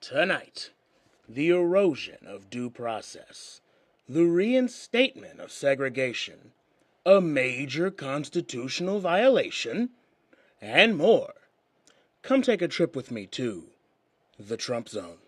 Tonight, the erosion of due process, the reinstatement of segregation, a major constitutional violation, and more. Come take a trip with me to the Trump Zone.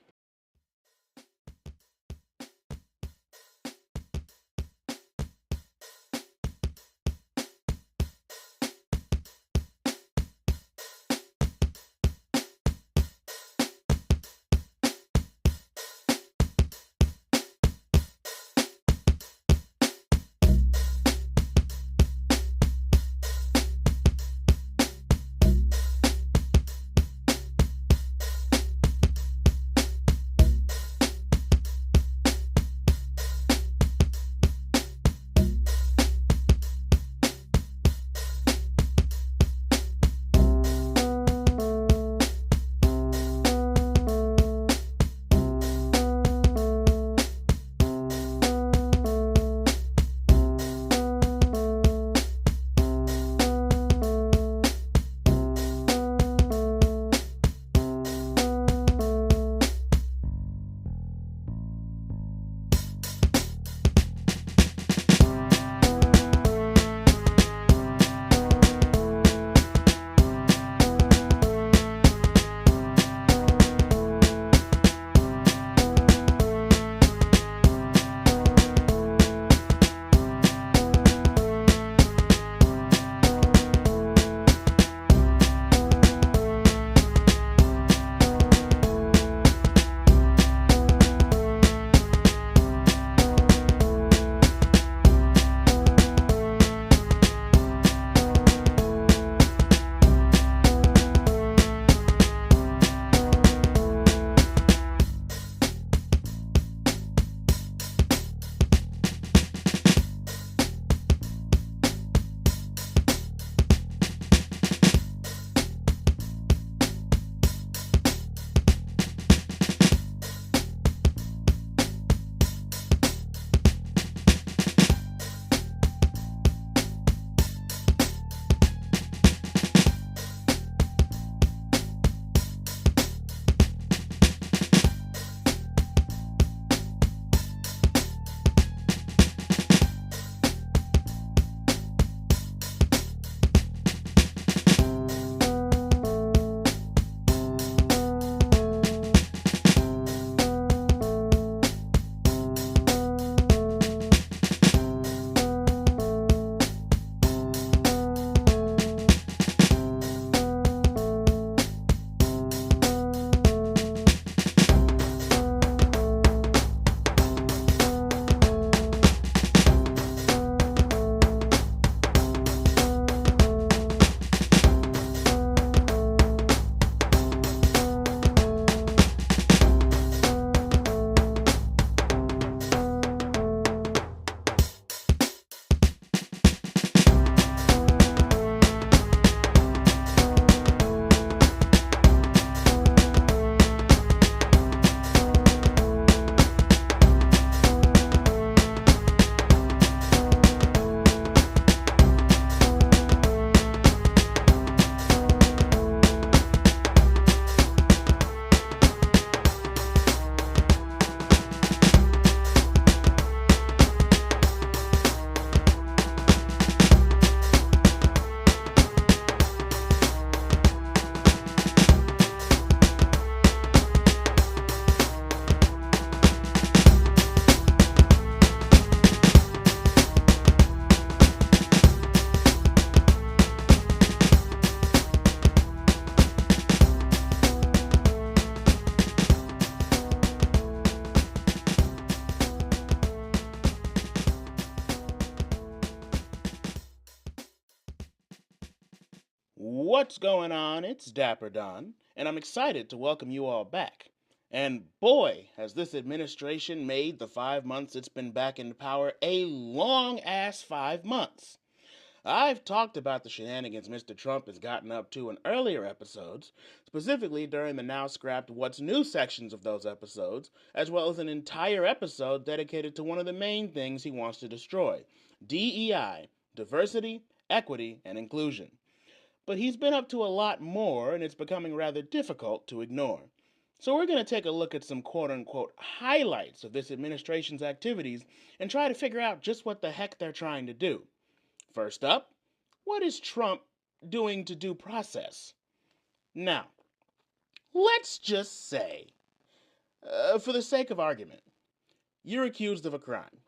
What's going on? It's Dapper Don, and I'm excited to welcome you all back. And boy, has this administration made the 5 months it's been back in power a long-ass 5 months. I've talked about the shenanigans Mr. Trump has gotten up to in earlier episodes, specifically during the now scrapped What's New sections of those episodes, as well as an entire episode dedicated to one of the main things he wants to destroy: DEI, diversity, equity, and inclusion. But he's been up to a lot more, and it's becoming rather difficult to ignore. So we're going to take a look at some quote-unquote highlights of this administration's activities and try to figure out just what the heck they're trying to do. First up, what is Trump doing to due process? Now, let's just say, for the sake of argument, you're accused of a crime.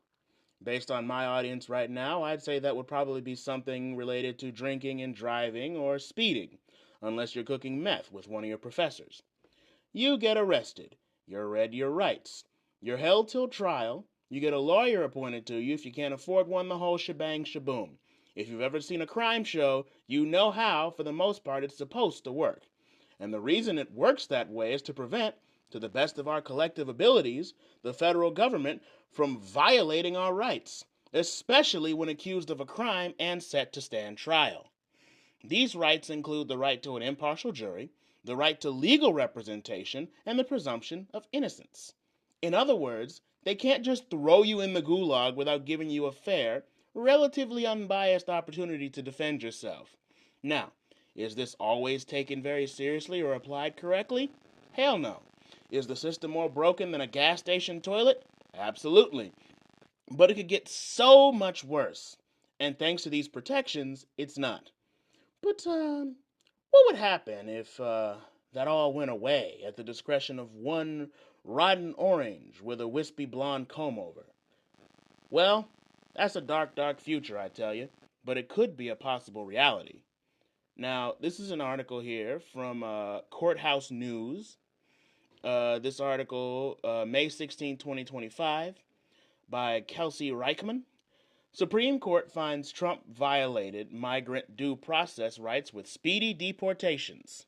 Based on my audience right now, I'd say that would probably be something related to drinking and driving or speeding, unless you're cooking meth with one of your professors. You get arrested. You're read your rights. You're held till trial. You get a lawyer appointed to you. If you can't afford one, the whole shebang shaboom. If you've ever seen a crime show, you know how, for the most part, it's supposed to work. And the reason it works that way is to prevent, to the best of our collective abilities, the federal government from violating our rights, especially when accused of a crime and set to stand trial. These rights include the right to an impartial jury, the right to legal representation, and the presumption of innocence. In other words, they can't just throw you in the gulag without giving you a fair, relatively unbiased opportunity to defend yourself. Now, is this always taken very seriously or applied correctly? Hell no. Is the system more broken than a gas station toilet? Absolutely. But it could get so much worse. And thanks to these protections, it's not. But, what would happen if, that all went away at the discretion of one rotten orange with a wispy blonde comb over? Well, that's a dark, dark future, I tell you. But it could be a possible reality. Now, this is an article here from Courthouse News. This article, May 16, 2025, by Kelsey Reichman. Supreme Court finds Trump violated migrant due process rights with speedy deportations.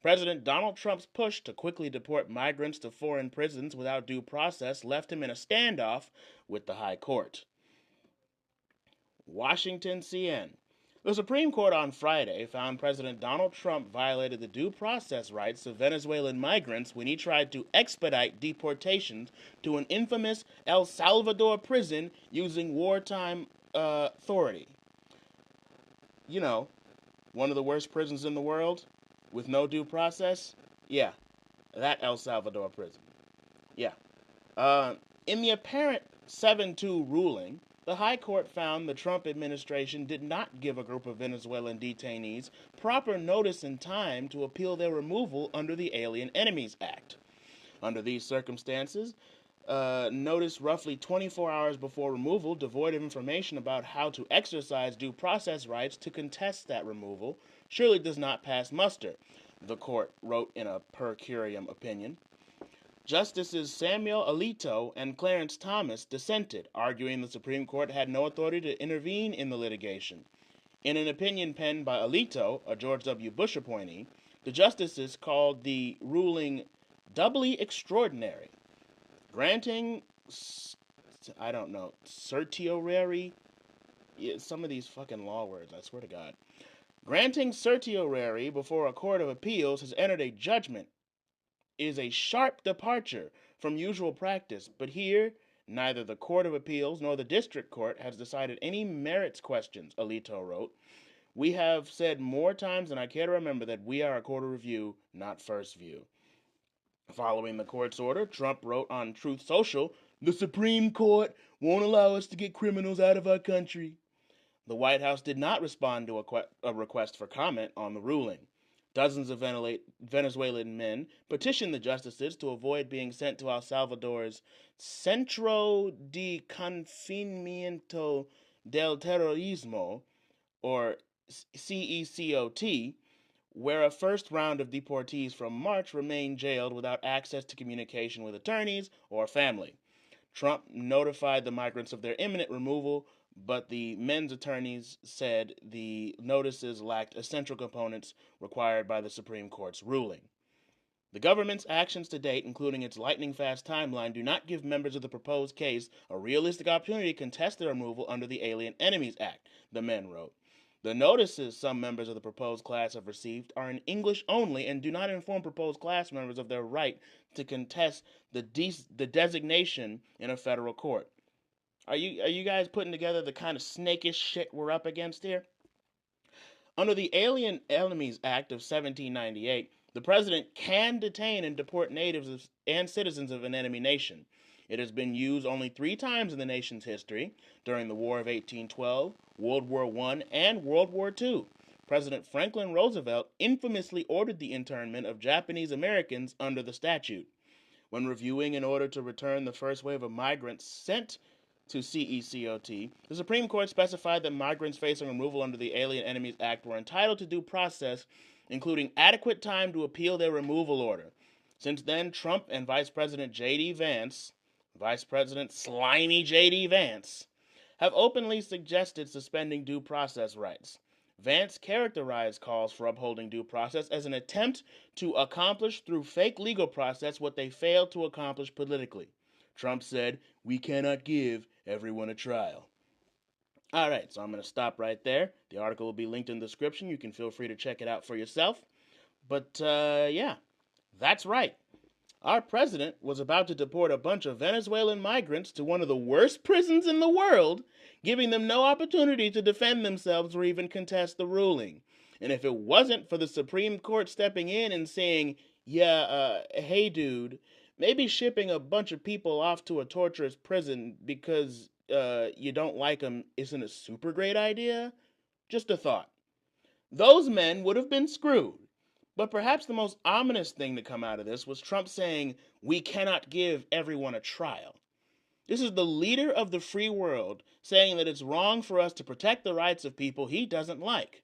President Donald Trump's push to quickly deport migrants to foreign prisons without due process left him in a standoff with the High Court. Washington CN. The Supreme Court on Friday found President Donald Trump violated the due process rights of Venezuelan migrants when he tried to expedite deportations to an infamous El Salvador prison using wartime authority. You know, one of the worst prisons in the world with no due process? Yeah, that El Salvador prison. Yeah. In the apparent 7-2 ruling, the High Court found the Trump administration did not give a group of Venezuelan detainees proper notice and time to appeal their removal under the Alien Enemies Act. Under these circumstances, notice roughly 24 hours before removal, devoid of information about how to exercise due process rights to contest that removal, surely does not pass muster, the court wrote in a per curiam opinion. Justices Samuel Alito and Clarence Thomas dissented, arguing the Supreme Court had no authority to intervene in the litigation. In an opinion penned by Alito, a George W. Bush appointee, the justices called the ruling doubly extraordinary, granting, certiorari, some of these fucking law words, I swear to God. Granting certiorari before a court of appeals has entered a judgment is a sharp departure from usual practice, but here neither the Court of Appeals nor the District Court has decided any merits questions, Alito wrote. We have said more times than I care to remember that we are a court of review, not first view. Following the court's order, Trump wrote on Truth Social, "The Supreme Court won't allow us to get criminals out of our country." The White House did not respond to a request for comment on the ruling. Dozens of Venezuelan men petitioned the justices to avoid being sent to El Salvador's Centro de Confinamiento del Terrorismo, or CECOT, where a first round of deportees from March remain jailed without access to communication with attorneys or family. Trump notified the migrants of their imminent removal, but the men's attorneys said the notices lacked essential components required by the Supreme Court's ruling. The government's actions to date, including its lightning-fast timeline, do not give members of the proposed case a realistic opportunity to contest their removal under the Alien Enemies Act, the men wrote. The notices some members of the proposed class have received are in English only and do not inform proposed class members of their right to contest the designation in a federal court. Are you guys putting together the kind of snakish shit we're up against here? Under the Alien Enemies Act of 1798, The president can detain and deport natives and citizens of an enemy nation. It has been used only 3 times in the nation's history: during the War of 1812, World War I, and World War II. President Franklin Roosevelt infamously ordered the internment of Japanese Americans under the statute. When reviewing an order to return the first wave of migrants sent to CECOT, the Supreme Court specified that migrants facing removal under the Alien Enemies Act were entitled to due process, including adequate time to appeal their removal order. Since then, Trump and Vice President Vice President Slimy J.D. Vance, have openly suggested suspending due process rights. Vance characterized calls for upholding due process as an attempt to accomplish through fake legal process what they failed to accomplish politically. Trump said, "We cannot give everyone a trial." All right, so I'm going to stop right there. The article will be linked in the description. You can feel free to check it out for yourself. But yeah, that's right. Our president was about to deport a bunch of Venezuelan migrants to one of the worst prisons in the world, giving them no opportunity to defend themselves or even contest the ruling. And if it wasn't for the Supreme Court stepping in and saying, yeah, hey dude, maybe shipping a bunch of people off to a torturous prison because you don't like them isn't a super great idea, just a thought. Those men would have been screwed. But perhaps the most ominous thing to come out of this was Trump saying, "We cannot give everyone a trial." This is the leader of the free world saying that it's wrong for us to protect the rights of people he doesn't like.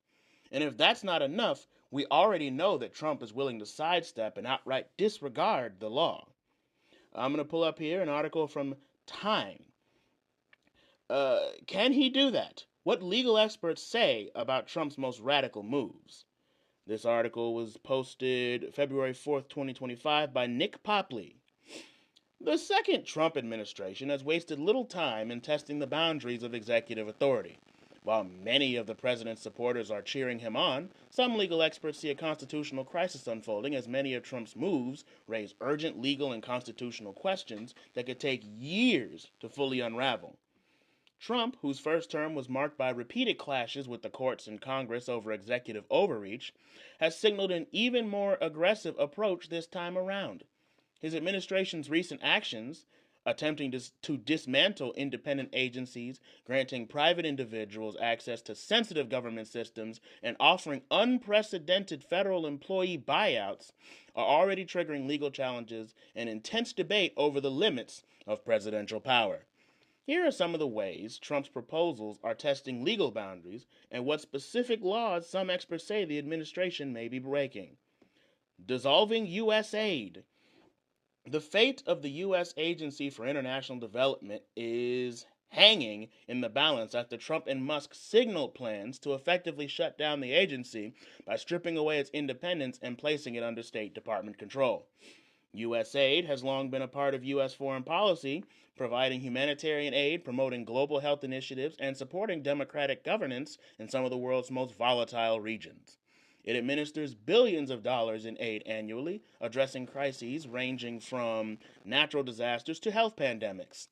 And if that's not enough, we already know that Trump is willing to sidestep and outright disregard the law. I'm going to pull up here an article from Time. Can he do that? What legal experts say about Trump's most radical moves. This article was posted February 4th, 2025 by Nick Popley. The second Trump administration has wasted little time in testing the boundaries of executive authority. While many of the president's supporters are cheering him on, some legal experts see a constitutional crisis unfolding as many of Trump's moves raise urgent legal and constitutional questions that could take years to fully unravel. Trump, whose first term was marked by repeated clashes with the courts and Congress over executive overreach, has signaled an even more aggressive approach this time around. His administration's recent actions, attempting to dismantle independent agencies, granting private individuals access to sensitive government systems, and offering unprecedented federal employee buyouts, are already triggering legal challenges and intense debate over the limits of presidential power. Here are some of the ways Trump's proposals are testing legal boundaries and what specific laws some experts say the administration may be breaking. Dissolving U.S. aid. The fate of the U.S. Agency for International Development is hanging in the balance after Trump and Musk signaled plans to effectively shut down the agency by stripping away its independence and placing it under State Department control. U.S. aid has long been a part of U.S. foreign policy, providing humanitarian aid, promoting global health initiatives, and supporting democratic governance in some of the world's most volatile regions. It administers billions of dollars in aid annually, addressing crises ranging from natural disasters to health pandemics.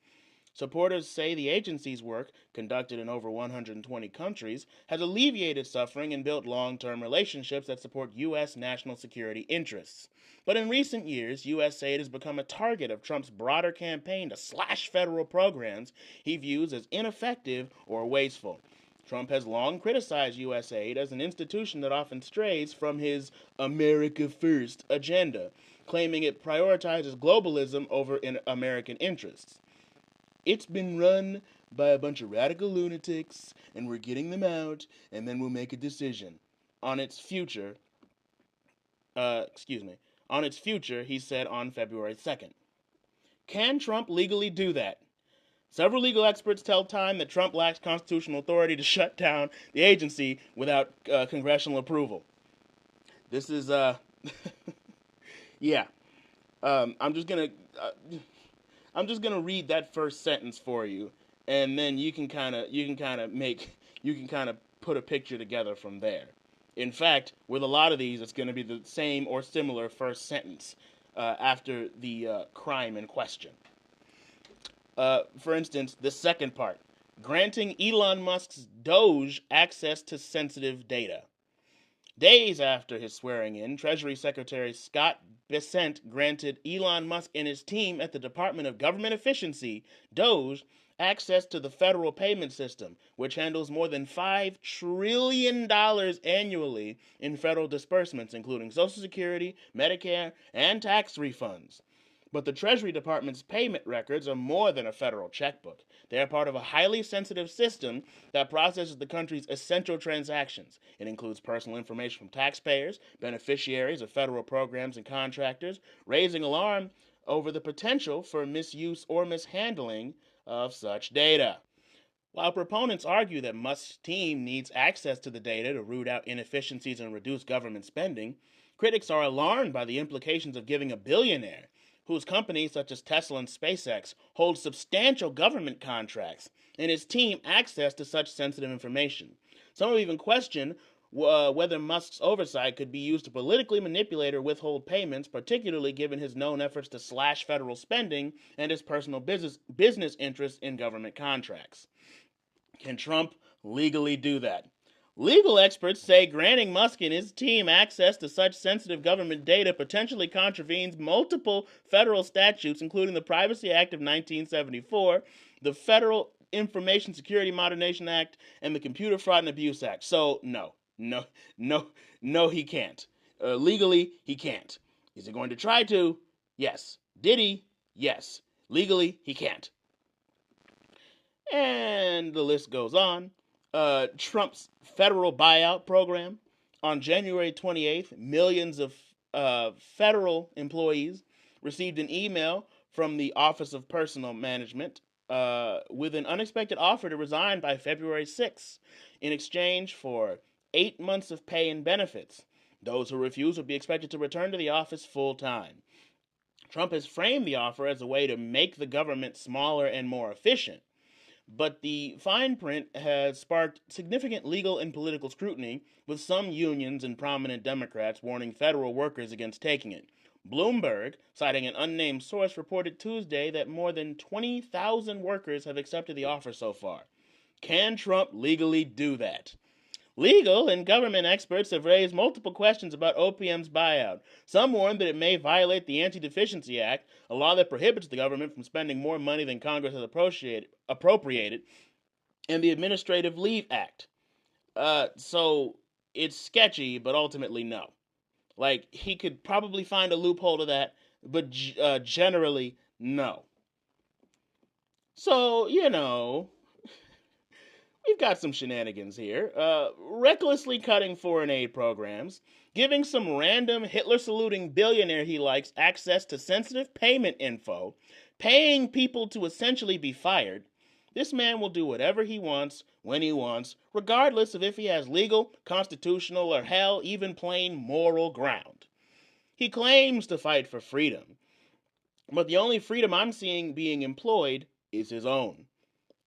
Supporters say the agency's work, conducted in over 120 countries, has alleviated suffering and built long-term relationships that support U.S. national security interests. But in recent years, U.S. aid has become a target of Trump's broader campaign to slash federal programs he views as ineffective or wasteful. Trump has long criticized U.S. aid as an institution that often strays from his America First agenda, claiming it prioritizes globalism over American interests. It's been run by a bunch of radical lunatics, and we're getting them out, and then we'll make a decision on its future. On its future, he said on February 2nd. Can Trump legally do that? Several legal experts tell Time that Trump lacks constitutional authority to shut down the agency without congressional approval. This is, yeah. I'm just gonna read that first sentence for you, and then you can kind of put a picture together from there. In fact, with a lot of these, it's going to be the same or similar first sentence after the crime in question. For instance, the second part, granting Elon Musk's Doge access to sensitive data. Days after his swearing in, Treasury Secretary Scott Bessent granted Elon Musk and his team at the Department of Government Efficiency, DOGE, access to the federal payment system, which handles more than $5 trillion annually in federal disbursements, including Social Security, Medicare, and tax refunds. But the Treasury Department's payment records are more than a federal checkbook. They are part of a highly sensitive system that processes the country's essential transactions. It includes personal information from taxpayers, beneficiaries of federal programs, and contractors, raising alarm over the potential for misuse or mishandling of such data. While proponents argue that Musk's team needs access to the data to root out inefficiencies and reduce government spending, critics are alarmed by the implications of giving a billionaire, whose companies such as Tesla and SpaceX hold substantial government contracts, and his team access to such sensitive information. Some have even questioned whether Musk's oversight could be used to politically manipulate or withhold payments, particularly given his known efforts to slash federal spending and his personal business interests in government contracts. Can Trump legally do that? Legal experts say granting Musk and his team access to such sensitive government data potentially contravenes multiple federal statutes, including the Privacy Act of 1974, the Federal Information Security Modernization Act, and the Computer Fraud and Abuse Act. So, no, he can't. Legally, he can't. Is he going to try to? Yes. Did he? Yes. Legally, he can't. And the list goes on. Trump's federal buyout program. On January 28th, millions of federal employees received an email from the Office of Personnel Management with an unexpected offer to resign by February 6th in exchange for 8 months of pay and benefits. Those who refuse would be expected to return to the office full time. Trump has framed the offer as a way to make the government smaller and more efficient. But the fine print has sparked significant legal and political scrutiny, with some unions and prominent Democrats warning federal workers against taking it. Bloomberg, citing an unnamed source, reported Tuesday that more than 20,000 workers have accepted the offer so far. Can Trump legally do that? Legal and government experts have raised multiple questions about OPM's buyout. Some warn that it may violate the Anti-Deficiency Act, a law that prohibits the government from spending more money than Congress has appropriated, and the Administrative Leave Act. So it's sketchy, but ultimately no. Like, he could probably find a loophole to that, but generally, no. So, we've got some shenanigans here. Recklessly cutting foreign aid programs, giving some random Hitler-saluting billionaire he likes access to sensitive payment info, paying people to essentially be fired. This man will do whatever he wants, when he wants, regardless of if he has legal, constitutional, or hell, even plain moral ground. He claims to fight for freedom, but the only freedom I'm seeing being employed is his own.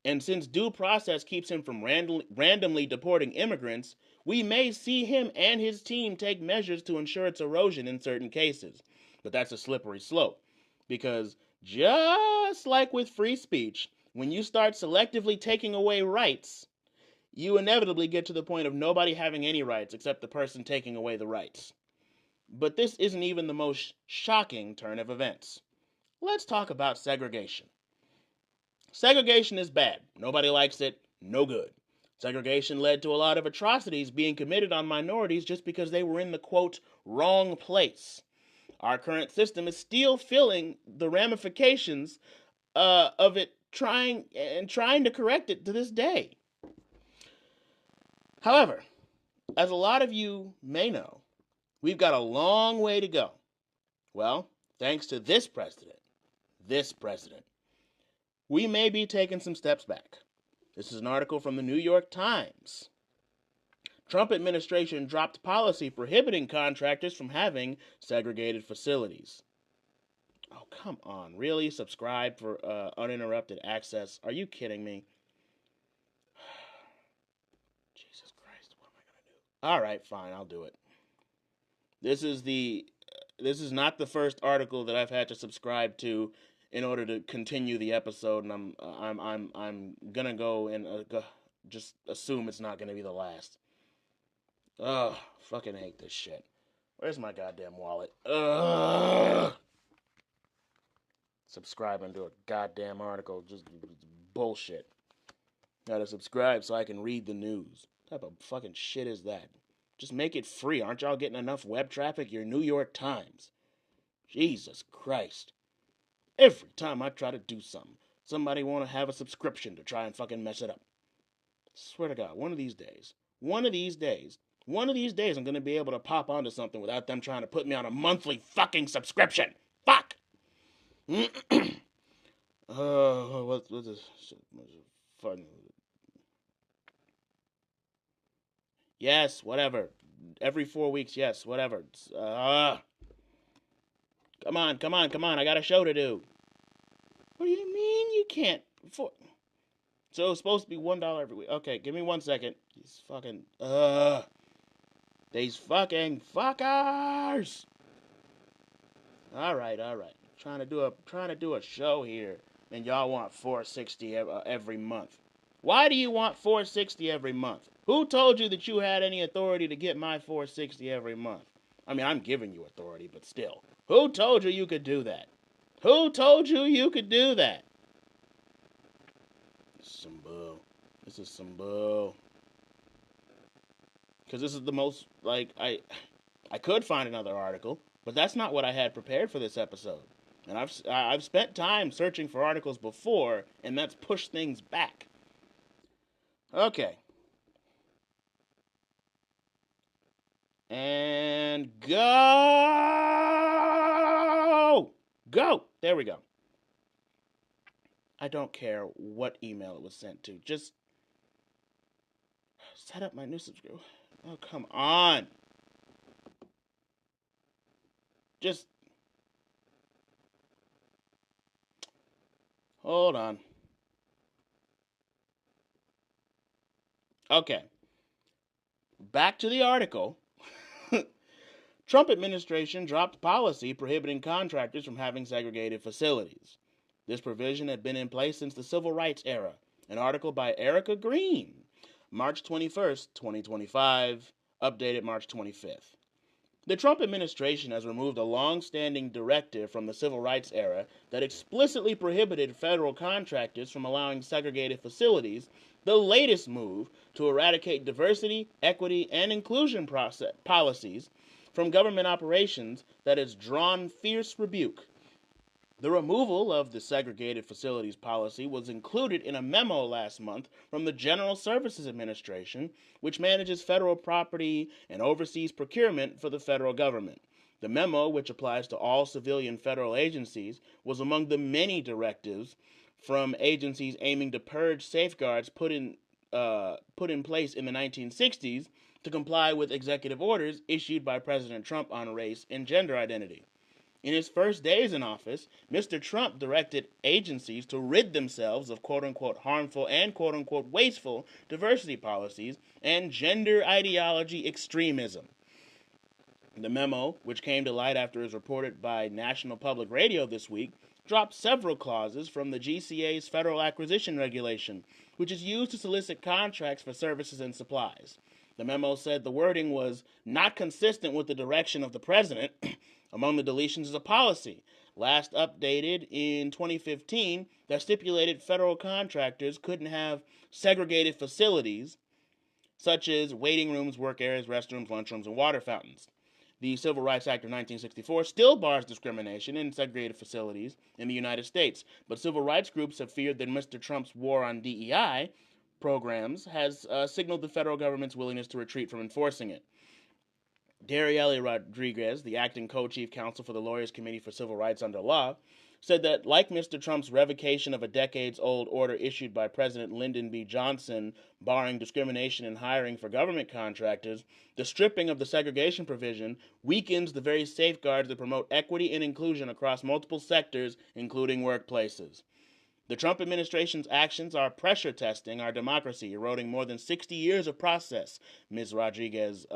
And since due process keeps him from randomly deporting immigrants, we may see him and his team take measures to ensure its erosion in certain cases. But that's a slippery slope, because just like with free speech, when you start selectively taking away rights, you inevitably get to the point of nobody having any rights except the person taking away the rights. But this isn't even the most shocking turn of events. Let's talk about segregation. Segregation is bad. Nobody likes it. No good. Segregation led to a lot of atrocities being committed on minorities just because they were in the, quote, wrong place. Our current system is still feeling the ramifications of it, trying to correct it to this day. However, as a lot of you may know, we've got a long way to go. Well, thanks to this president, we may be taking some steps back. This is an article from the New York Times. Trump administration dropped policy prohibiting contractors from having segregated facilities. Oh, come on. Really? Subscribe for uninterrupted access? Are you kidding me? Jesus Christ, what am I going to do? All right, fine, I'll do it. This is not the first article that I've had to subscribe to in order to continue the episode, and I'm gonna go and just assume it's not gonna be the last. Ugh, fucking hate this shit. Where's my goddamn wallet? Ugh. Subscribing to a goddamn article, just bullshit. Gotta subscribe so I can read the news. What type of fucking shit is that? Just make it free. Aren't y'all getting enough web traffic? Your New York Times. Jesus Christ. Every time I try to do something, somebody want to have a subscription to try and fucking mess it up. Swear to God, one of these days, I'm going to be able to pop onto something without them trying to put me on a monthly fucking subscription. Fuck! What's this? Fun. Yes, whatever. Every 4 weeks, yes, whatever. Come on. I got a show to do. What do you mean you can't? So it's supposed to be $1 every week. Okay, give me 1 second. These fucking these fucking fuckers. All right. Trying to do a show here, and y'all want $4.60 every month. Why do you want $4.60 every month? Who told you that you had any authority to get my $4.60 every month? I mean, I'm giving you authority, but still. Who told you you could do that? Who told you you could do that? This is some bull. Because this is the most, like, I could find another article, but that's not what I had prepared for this episode. And I've spent time searching for articles before, and that's pushed things back. Okay. And go! Go! There we go. I don't care what email it was sent to. Just set up my new subscription. Oh, come on. Just hold on. Okay. Back to the article. Trump administration dropped policy prohibiting contractors from having segregated facilities. This provision had been in place since the Civil Rights era. An article by Erica Green, March 21st, 2025, updated March 25th. The Trump administration has removed a long-standing directive from the Civil Rights era that explicitly prohibited federal contractors from allowing segregated facilities, the latest move to eradicate diversity, equity, and inclusion policies from government operations that has drawn fierce rebuke. The removal of the segregated facilities policy was included in a memo last month from the General Services Administration, which manages federal property and oversees procurement for the federal government. The memo, which applies to all civilian federal agencies, was among the many directives from agencies aiming to purge safeguards put in place in the 1960s to comply with executive orders issued by President Trump on race and gender identity. In his first days in office, Mr. Trump directed agencies to rid themselves of quote-unquote harmful and quote-unquote wasteful diversity policies and gender ideology extremism. The memo, which came to light after it was reported by National Public Radio this week, dropped several clauses from the GCA's Federal Acquisition Regulation, which is used to solicit contracts for services and supplies. The memo said the wording was not consistent with the direction of the president. Among the deletions is a policy, last updated in 2015, that stipulated federal contractors couldn't have segregated facilities, such as waiting rooms, work areas, restrooms, lunchrooms, and water fountains. The Civil Rights Act of 1964 still bars discrimination in segregated facilities in the United States, but civil rights groups have feared that Mr. Trump's war on DEI programs has signaled the federal government's willingness to retreat from enforcing it. Darielle Rodriguez, the acting co-chief counsel for the Lawyers Committee for Civil Rights Under Law, said that, like Mr. Trump's revocation of a decades-old order issued by President Lyndon B. Johnson barring discrimination in hiring for government contractors, the stripping of the segregation provision weakens the very safeguards that promote equity and inclusion across multiple sectors, including workplaces. The Trump administration's actions are pressure testing our democracy, eroding more than 60 years of process, Ms. Rodriguez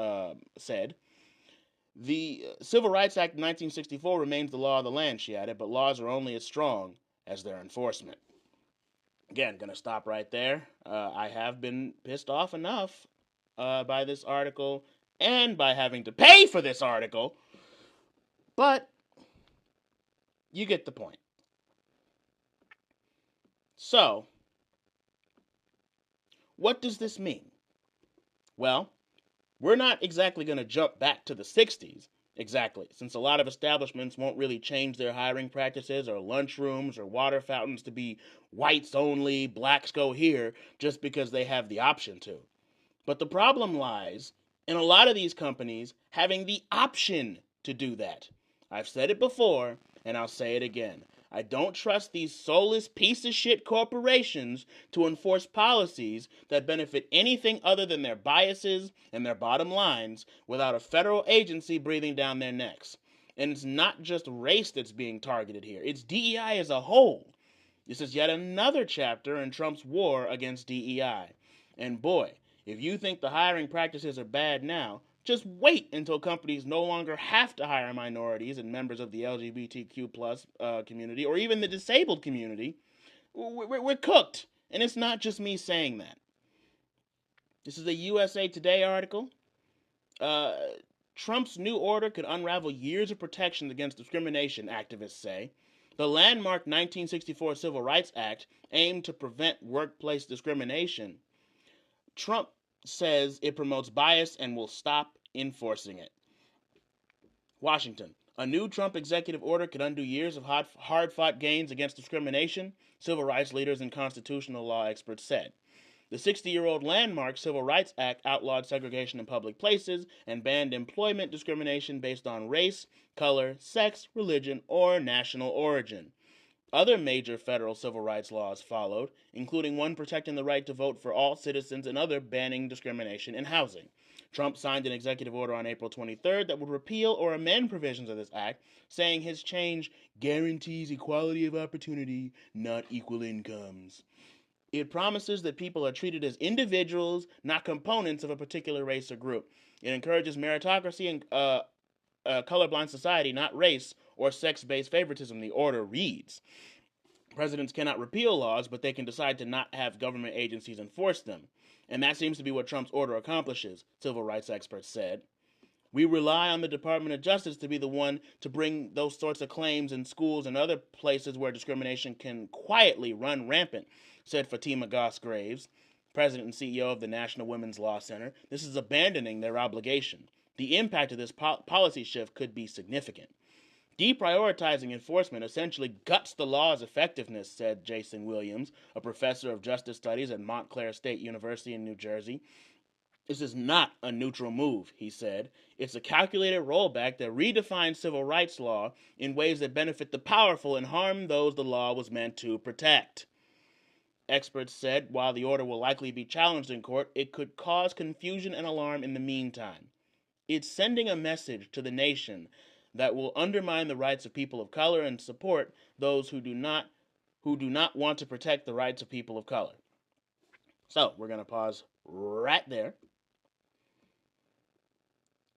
said. The Civil Rights Act of 1964 remains the law of the land, she added, but laws are only as strong as their enforcement. Again, going to stop right there. I have been pissed off enough by this article. and by having to pay for this article, but you get the point. So, what does this mean? Well, we're not exactly going to jump back to the 60s, exactly, since a lot of establishments won't really change their hiring practices or lunchrooms or water fountains to be whites only, blacks go here, just because they have the option to. But the problem lies in a lot of these companies having the option to do that. I've said it before, and I'll say it again. I don't trust these soulless piece of shit corporations to enforce policies that benefit anything other than their biases and their bottom lines without a federal agency breathing down their necks. And it's not just race that's being targeted here, it's DEI as a whole. This is yet another chapter in Trump's war against DEI. And boy, if you think the hiring practices are bad now, just wait until companies no longer have to hire minorities and members of the LGBTQ plus community or even the disabled community. We're cooked. And it's not just me saying that. This is a USA Today article. Trump's new order could unravel years of protections against discrimination, activists say. The landmark 1964 Civil Rights Act aimed to prevent workplace discrimination. Trump says it promotes bias and will stop enforcing it. Washington. A new Trump executive order could undo years of hard-fought gains against discrimination, civil rights leaders and constitutional law experts said. The 60-year-old landmark Civil Rights Act outlawed segregation in public places and banned employment discrimination based on race, color, sex, religion, or national origin. Other major federal civil rights laws followed, including one protecting the right to vote for all citizens and other banning discrimination in housing. Trump signed an executive order on April 23rd that would repeal or amend provisions of this act, saying his change guarantees equality of opportunity, not equal incomes. It promises that people are treated as individuals, not components of a particular race or group. It encourages meritocracy and colorblind society, not race or sex-based favoritism, the order reads. Presidents cannot repeal laws, but they can decide to not have government agencies enforce them. And that seems to be what Trump's order accomplishes, civil rights experts said. We rely on the Department of Justice to be the one to bring those sorts of claims in schools and other places where discrimination can quietly run rampant, said Fatima Goss-Graves, president and CEO of the National Women's Law Center. This is abandoning their obligation. The impact of this policy shift could be significant. Deprioritizing enforcement essentially guts the law's effectiveness, said Jason Williams, a professor of justice studies at Montclair State University in New Jersey. This is not a neutral move, he said. It's a calculated rollback that redefines civil rights law in ways that benefit the powerful and harm those the law was meant to protect. Experts said while the order will likely be challenged in court, it could cause confusion and alarm in the meantime. It's sending a message to the nation that will undermine the rights of people of color and support those who do not want to protect the rights of people of color. So, we're going to pause right there.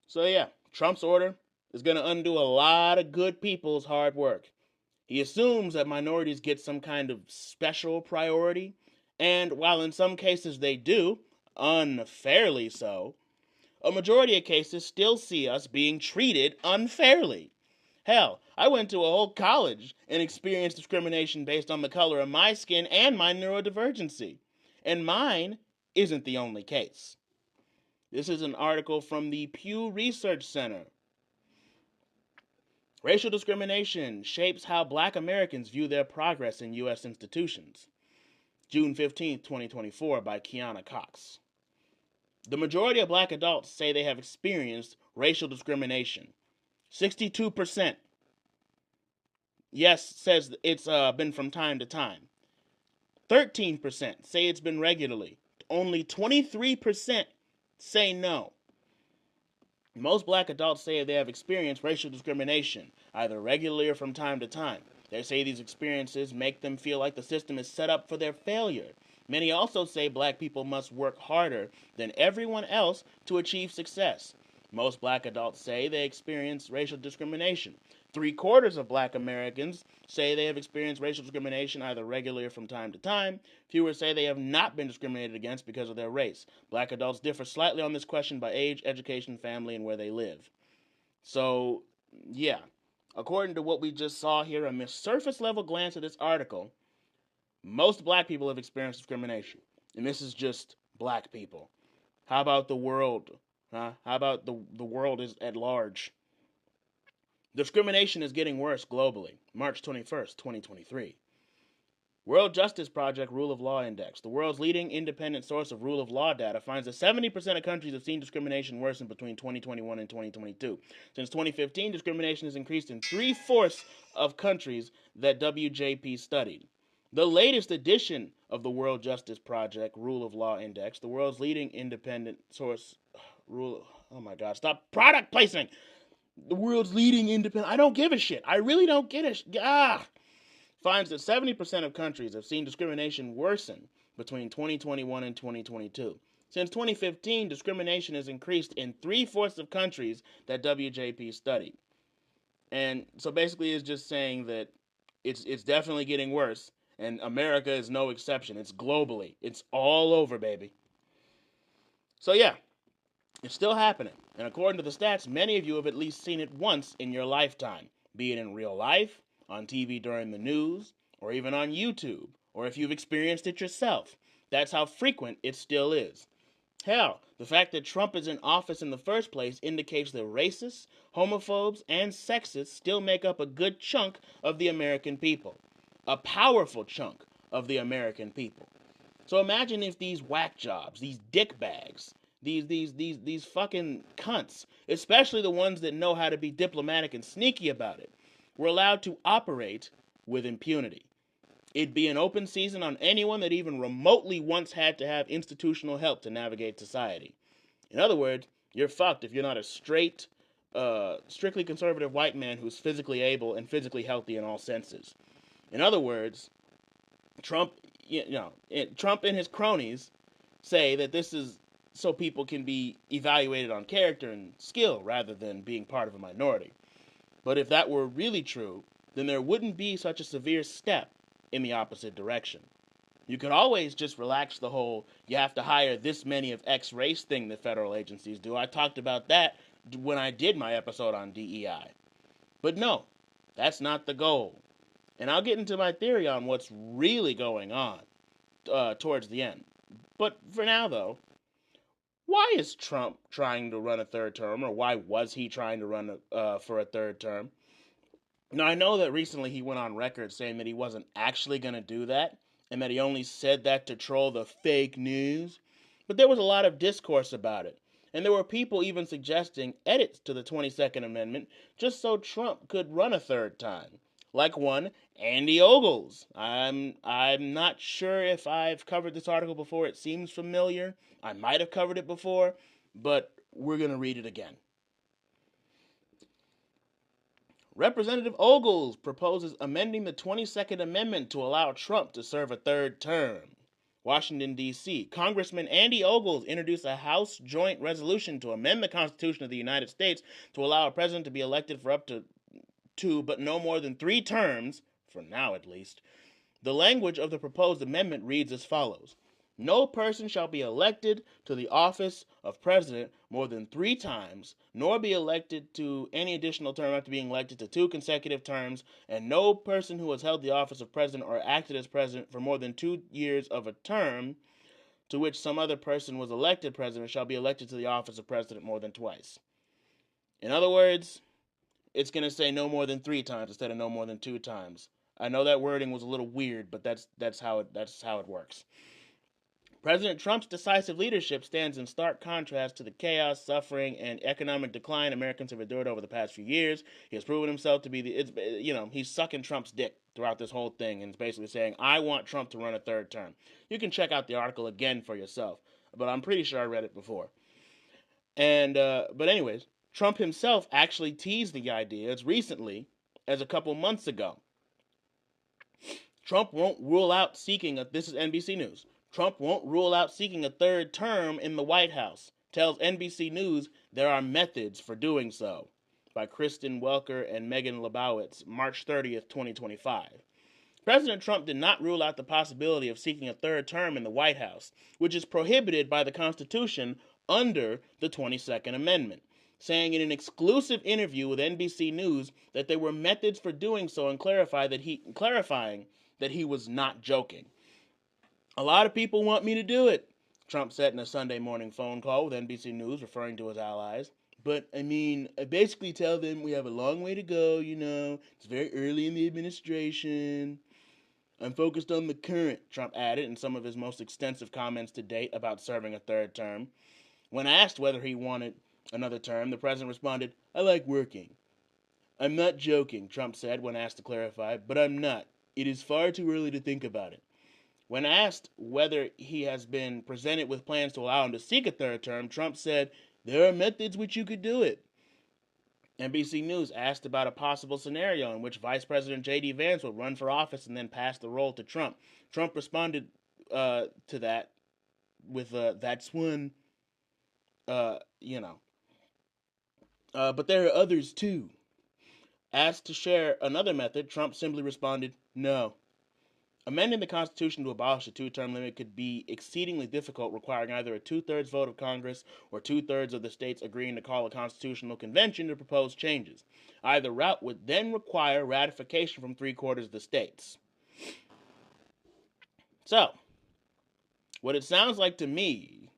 So yeah, Trump's order is going to undo a lot of good people's hard work. He assumes that minorities get some kind of special priority, and while in some cases they do, unfairly so, a majority of cases still see us being treated unfairly. Hell, I went to a whole college and experienced discrimination based on the color of my skin and my neurodivergency. And mine isn't the only case. This is an article from the Pew Research Center. Racial discrimination shapes how Black Americans view their progress in U.S. institutions. June 15, 2024, by Kiana Cox. The majority of Black adults say they have experienced racial discrimination. 62%. Yes, says it's been from time to time. 13% say it's been regularly. Only 23% say no. Most Black adults say they have experienced racial discrimination, either regularly or from time to time. They say these experiences make them feel like the system is set up for their failure. Many also say Black people must work harder than everyone else to achieve success. Most Black adults say they experience racial discrimination. 3/4 of black Americans say they have experienced racial discrimination either regularly or from time to time. Fewer say they have not been discriminated against because of their race. Black adults differ slightly on this question by age, education, family, and where they live. So, yeah. According to what we just saw here, a surface level glance at this article, most black people have experienced discrimination. And this is just black people. How about the world? Huh? How about the world is at large? Discrimination is getting worse globally. March 21st, 2023. World Justice Project Rule of Law Index, the world's leading independent source of rule of law data, finds that 70% of countries have seen discrimination worsen between 2021 and 2022. Since 2015, discrimination has increased in 3/4 of countries that WJP studied. The latest edition of the World Justice Project Rule of Law Index, the world's leading independent source rule. Oh my God! Stop product placing. The world's leading independent. I don't give a shit. I really don't get a finds that 70% of countries have seen discrimination worsen between 2021 and 2022. Since 2015, discrimination has increased in 3/4 of countries that WJP studied. And so basically it's just saying that it's definitely getting worse, and America is no exception. It's globally. It's all over, baby. So yeah, it's still happening. And according to the stats, many of you have at least seen it once in your lifetime, be it in real life, on TV during the news, or even on YouTube, or if you've experienced it yourself. That's how frequent it still is. Hell, the fact that Trump is in office in the first place indicates that racists, homophobes, and sexists still make up a good chunk of the American people. A powerful chunk of the American people. So imagine if these whack jobs, these dick bags, these fucking cunts, especially the ones that know how to be diplomatic and sneaky about it, were allowed to operate with impunity. It'd be an open season on anyone that even remotely once had to have institutional help to navigate society. In other words, you're fucked if you're not a straight, strictly conservative white man who's physically able and physically healthy in all senses. In other words, Trump and his cronies say that this is so people can be evaluated on character and skill rather than being part of a minority. But if that were really true, then there wouldn't be such a severe step in the opposite direction. You could always just relax the whole, you have to hire this many of X race thing that federal agencies do. I talked about that when I did my episode on DEI. But no, that's not the goal. And I'll get into my theory on what's really going on towards the end. But for now, though, why is Trump trying to run a third term, or why was he trying to run for a third term? Now, I know that recently he went on record saying that he wasn't actually going to do that, and that he only said that to troll the fake news. But there was a lot of discourse about it. And there were people even suggesting edits to the 22nd Amendment just so Trump could run a third time. Like one, Andy Ogles. I'm not sure if I've covered this article before. It seems familiar. I might have covered it before, but we're going to read it again. Representative Ogles proposes amending the 22nd Amendment to allow Trump to serve a third term. Washington, D.C. Congressman Andy Ogles introduced a House joint resolution to amend the Constitution of the United States to allow a president to be elected for up to 2, but no more than 3 terms, for now at least. The language of the proposed amendment reads as follows. No person shall be elected to the office of president more than 3 times, nor be elected to any additional term after being elected to 2 consecutive terms, and no person who has held the office of president or acted as president for more than 2 years of a term to which some other person was elected president shall be elected to the office of president more than twice. In other words, it's going to say no more than 3 times instead of no more than 2 times. I know that wording was a little weird, but that's how it works. President Trump's decisive leadership stands in stark contrast to the chaos, suffering, and economic decline Americans have endured over the past few years. He has proven himself to be he's sucking Trump's dick throughout this whole thing and is basically saying, I want Trump to run a third term. You can check out the article again for yourself, but I'm pretty sure I read it before. But anyways, Trump himself actually teased the idea as recently as a couple months ago. Trump won't rule out seeking this is NBC News. Trump won't rule out seeking a third term in the White House. Tells NBC News there are methods for doing so. by Kristen Welker and Megan Lebowitz, March 30th, 2025. President Trump did not rule out the possibility of seeking a third term in the White House, which is prohibited by the Constitution under the 22nd Amendment, saying in an exclusive interview with NBC News that there were methods for doing so and clarifying that he was not joking. A lot of people want me to do it, Trump said in a Sunday morning phone call with NBC News, referring to his allies. But, I basically tell them we have a long way to go, it's very early in the administration. I'm focused on the current, Trump added in some of his most extensive comments to date about serving a third term. When asked whether he wanted another term, the president responded, I like working. I'm not joking, Trump said when asked to clarify, but I'm not. It is far too early to think about it. When asked whether he has been presented with plans to allow him to seek a third term, Trump said, there are methods which you could do it. NBC News asked about a possible scenario in which Vice President J.D. Vance would run for office and then pass the role to Trump. Trump responded to that with, that's one, but there are others too. Asked to share another method, Trump simply responded, no. Amending the Constitution to abolish the two-term limit could be exceedingly difficult, requiring either a two-thirds vote of Congress or two-thirds of the states agreeing to call a constitutional convention to propose changes. Either route would then require ratification from three-quarters of the states. So, what it sounds like to me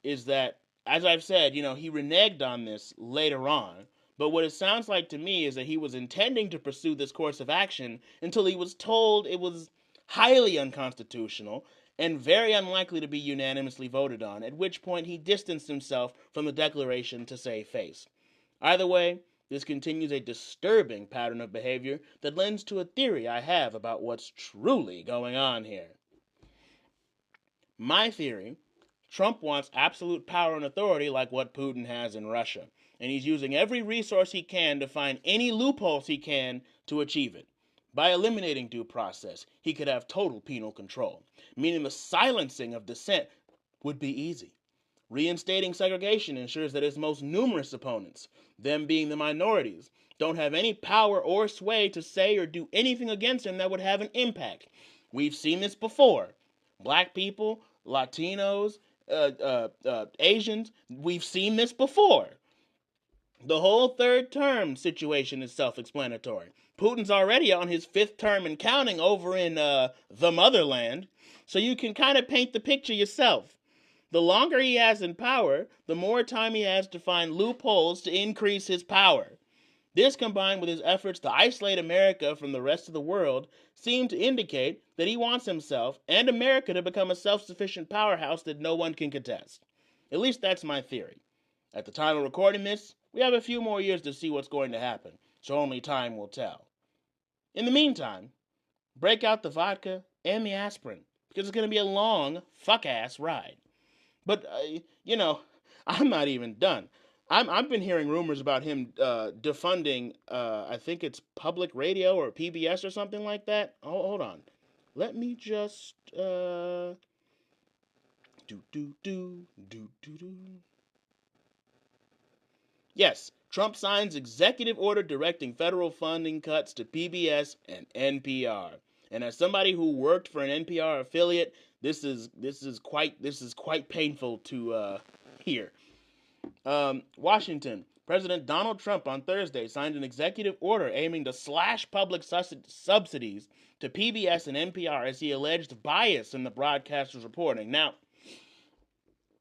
is that, as I've said, he reneged on this later on. But what it sounds like to me is that he was intending to pursue this course of action until he was told it was highly unconstitutional and very unlikely to be unanimously voted on, at which point he distanced himself from the declaration to save face. Either way, this continues a disturbing pattern of behavior that lends to a theory I have about what's truly going on here. My theory: Trump wants absolute power and authority like what Putin has in Russia, and he's using every resource he can to find any loopholes he can to achieve it. By eliminating due process, he could have total penal control, meaning the silencing of dissent would be easy. Reinstating segregation ensures that his most numerous opponents, them being the minorities, don't have any power or sway to say or do anything against him that would have an impact. We've seen this before. Black people, Latinos, Asians, we've seen this before. The whole third term situation is self-explanatory. Putin's already on his fifth term and counting over in the motherland, so you can kind of paint the picture yourself. The longer he has in power, the more time he has to find loopholes to increase his power. This, combined with his efforts to isolate America from the rest of the world, seem to indicate that he wants himself and America to become a self-sufficient powerhouse that no one can contest. At least that's my theory. At the time of recording this, we have a few more years to see what's going to happen, so only time will tell. In the meantime, break out the vodka and the aspirin, because it's going to be a long, fuck-ass ride. But, I'm not even done. I've been hearing rumors about him defunding, I think it's public radio or PBS or something like that. Oh, hold on. Let me just, Yes, Trump signs executive order directing federal funding cuts to PBS and NPR. And as somebody who worked for an NPR affiliate, this is quite painful to hear. Washington. President Donald Trump on Thursday signed an executive order aiming to slash public subsidies to PBS and NPR as he alleged bias in the broadcaster's reporting. Now,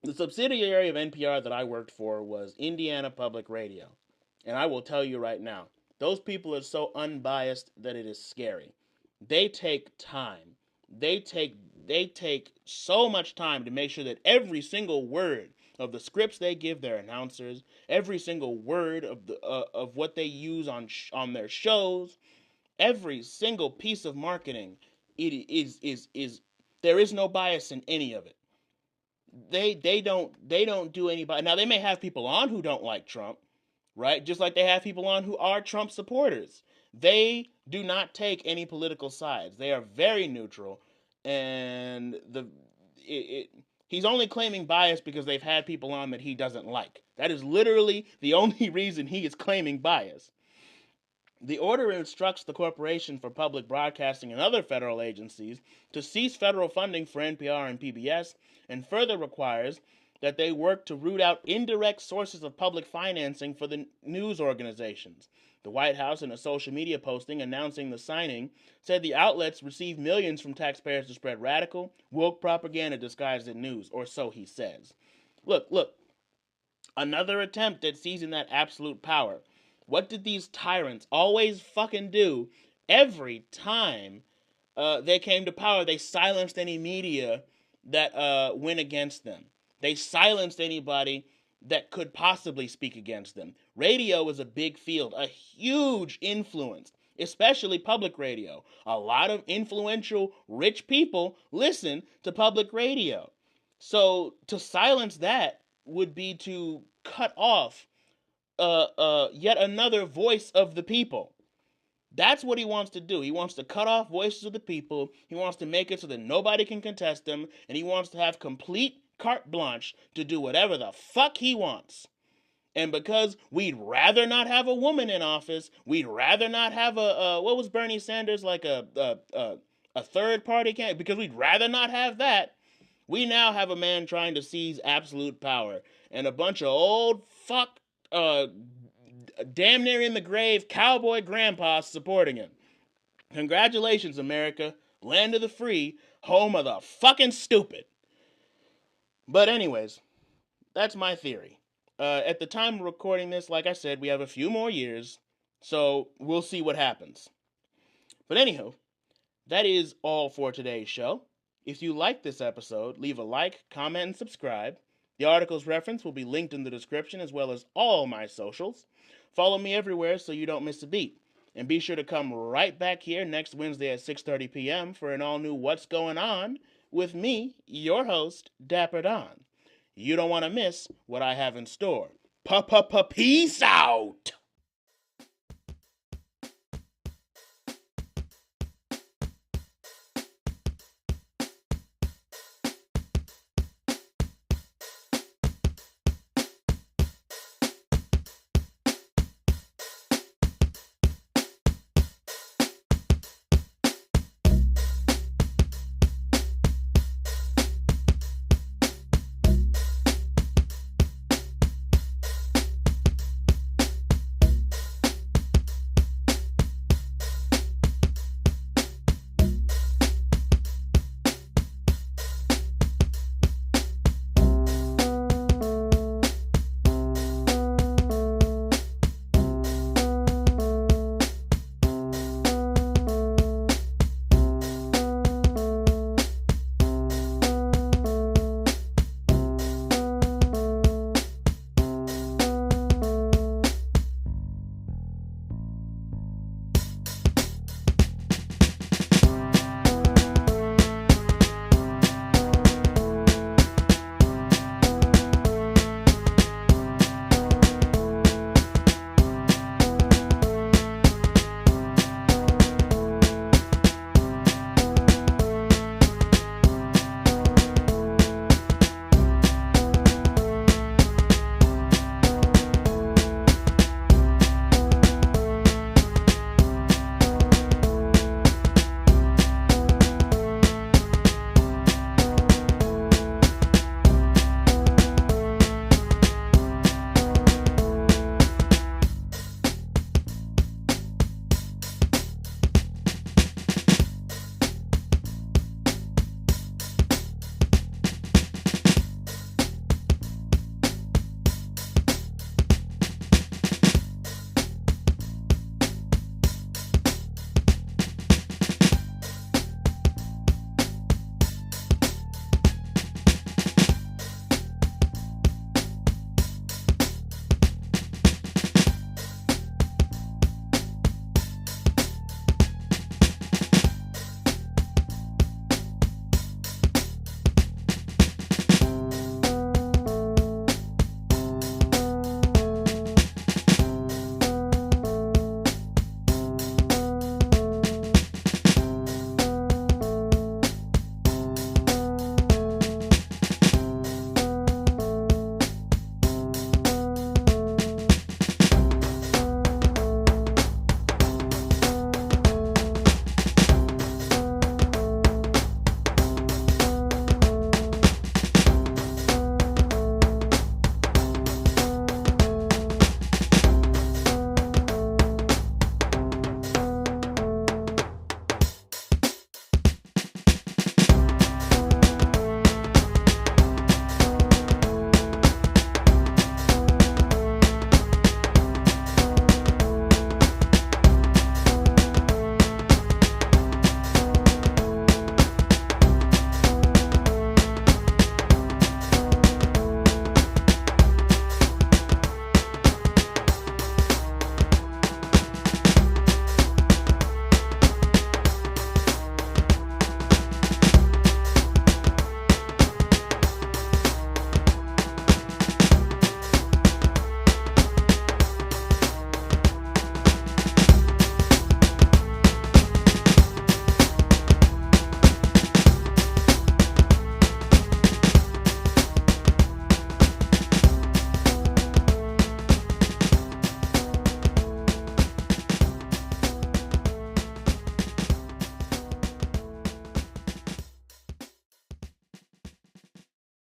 the subsidiary of NPR that I worked for was Indiana Public Radio. And I will tell you right now, those people are so unbiased that it is scary. They take time. They take so much time to make sure that every single word of the scripts they give their announcers, every single word of what they use on their shows, every single piece of marketing, is there is no bias in any of it. They don't do anybody. Now, they may have people on who don't like Trump, right? Just like they have people on who are Trump supporters. They do not take any political sides. They are very neutral, and He's only claiming bias because they've had people on that he doesn't like. That is literally the only reason he is claiming bias. The order instructs the Corporation for Public Broadcasting and other federal agencies to cease federal funding for NPR and PBS, and further requires that they work to root out indirect sources of public financing for the news organizations. The White House, in a social media posting announcing the signing, said the outlets receive millions from taxpayers to spread radical, woke propaganda disguised as news, or so he says. Look, another attempt at seizing that absolute power. What did these tyrants always fucking do every time they came to power? They silenced any media that went against them. They silenced anybody that could possibly speak against them. Radio is a big field, a huge influence, especially public radio. A lot of influential, rich people listen to public radio. So to silence that would be to cut off yet another voice of the people. That's what he wants to do. He wants to cut off voices of the people. He wants to make it so that nobody can contest him. And he wants to have complete carte blanche to do whatever the fuck he wants. And because we'd rather not have a woman in office, we'd rather not have what was Bernie Sanders, like a third party candidate? Because we'd rather not have that. We now have a man trying to seize absolute power. And a bunch of old fuck damn near in the grave cowboy grandpas supporting him. Congratulations, America. Land of the free, home of the fucking stupid. But anyways, that's my theory. At the time of recording this, like I said, we have a few more years, so we'll see what happens. But anyhow, that is all for today's show. If you like this episode, leave a like, comment, and subscribe. The article's reference will be linked in the description, as well as all my socials. Follow me everywhere so you don't miss a beat. And be sure to come right back here next Wednesday at 6:30 p.m. for an all-new What's Going On with me, your host, Dapper Don. You don't want to miss what I have in store. Peace out!